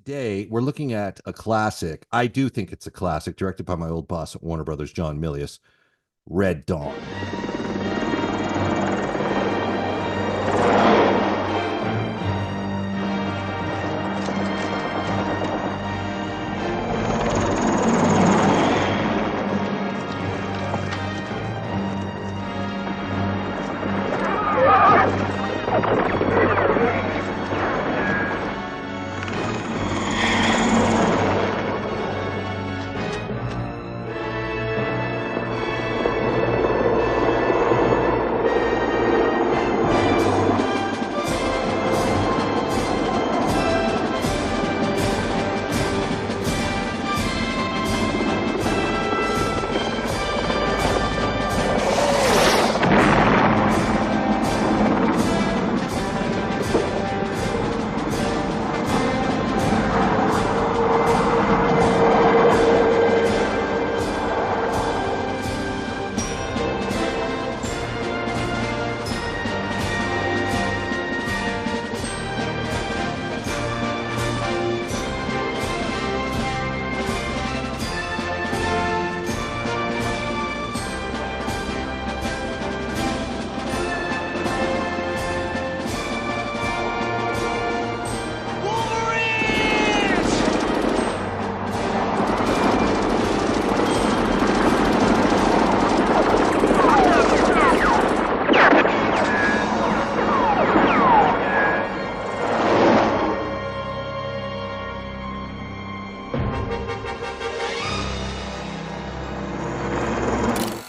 today we're looking at a classic. I do think it's a classic, directed by my old boss at Warner Brothers, John Milius, Red Dawn.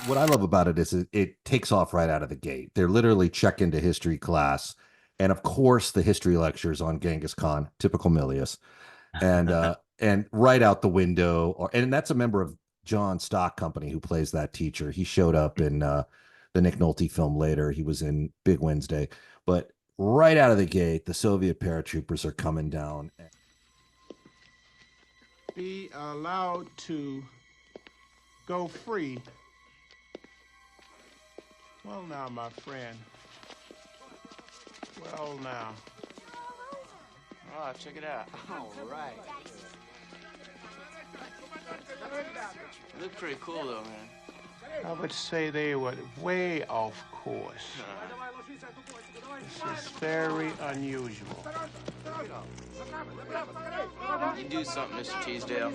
What I love about it is it takes off right out of the gate. They're literally check into history class. And of course, the history lectures on Genghis Khan, typical Milius. And right out the window, and that's a member of John Stock Company who plays that teacher. He showed up in the Nick Nolte film later. He was in Big Wednesday. But right out of the gate, the Soviet paratroopers are coming down. Be allowed to go free. Well, now, my friend. Well, now. Oh, check it out. All right. Look pretty cool, though, man. I would say they were way off course. This is very unusual. You do something, Mr. Teasdale.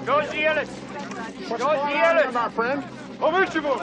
Go сделать! What's going on here, my friend? Повыше его!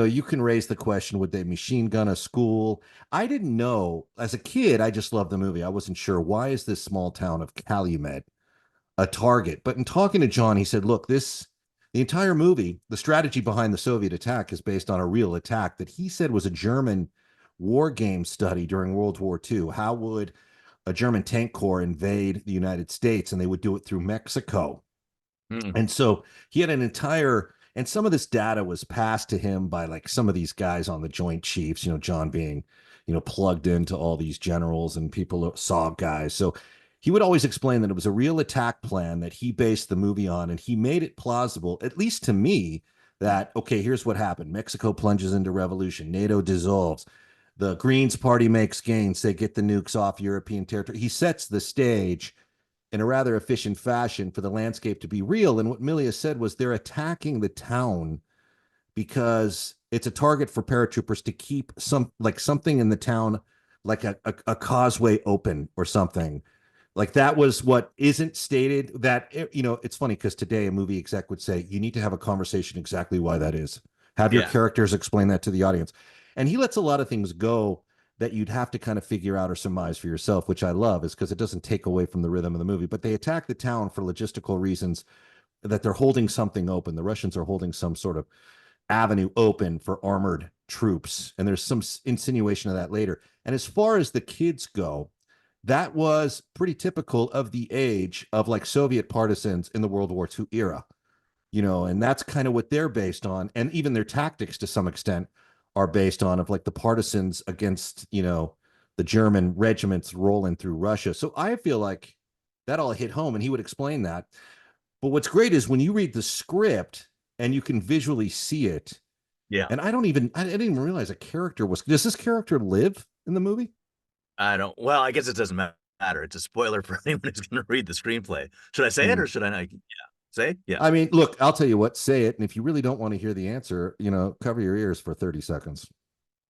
You can raise the question, would they machine gun a school? I didn't know. As a kid, I just loved the movie. I wasn't sure, why is this small town of Calumet a target? But in talking to John, he said, look, the entire movie, the strategy behind the Soviet attack is based on a real attack that he said was a German war game study during World War II. How would a German tank corps invade the United States? And they would do it through Mexico. And so he had an entire... And some of this data was passed to him by like some of these guys on the Joint Chiefs, John being, plugged into all these generals and people, SOG guys. So he would always explain that it was a real attack plan that he based the movie on, and he made it plausible, at least to me, that, okay, here's what happened. Mexico plunges into revolution. NATO dissolves. The Greens party makes gains. They get the nukes off European territory. He sets the stage in a rather efficient fashion for the landscape to be real. And what Milius said was they're attacking the town because it's a target for paratroopers to keep something in the town, like a causeway open or something. Like that was what isn't stated. That, it's funny because today a movie exec would say, you need to have a conversation exactly why that is. Have your characters explain that to the audience. And he lets a lot of things go that you'd have to kind of figure out or surmise for yourself, which I love, is because it doesn't take away from the rhythm of the movie. But they attack the town for logistical reasons, that they're holding something open. The Russians are holding some sort of avenue open for armored troops. And there's some insinuation of that later. And as far as the kids go, that was pretty typical of the age of like Soviet partisans in the World War II era, and that's kind of what they're based on. And even their tactics to some extent are based on of like the partisans against, the German regiments rolling through Russia. So I feel like that all hit home, and he would explain that. But what's great is when you read the script and you can visually see it. Yeah. And I didn't even realize a character does this character live in the movie? Well, I guess it doesn't matter. It's a spoiler for anyone who's going to read the screenplay. Should I say it or should I not? Yeah. Say? Yeah. I mean, look, I'll tell you what, say it. And if you really don't want to hear the answer, cover your ears for 30 seconds.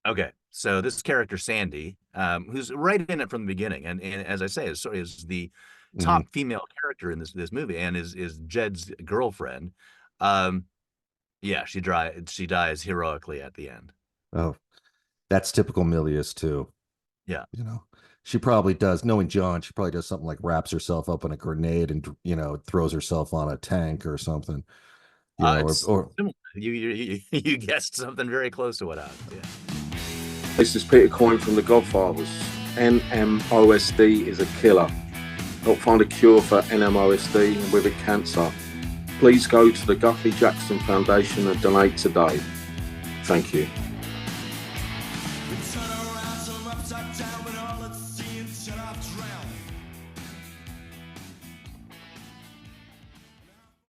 Okay. So this character, Sandy, who's right in it from the beginning. And as I say, is the top female character in this movie, and is Jed's girlfriend. She dies heroically at the end. Oh, that's typical Milius too. Yeah. She probably does, knowing John, she probably does something like wraps herself up in a grenade and, throws herself on a tank or something. Or you guessed something very close to what happened. Yeah. This is Peter Coyne from The Godfathers. NMOSD is a killer. Help find a cure for NMOSD and with it cancer. Please go to the Guthrie Jackson Foundation and donate today. Thank you.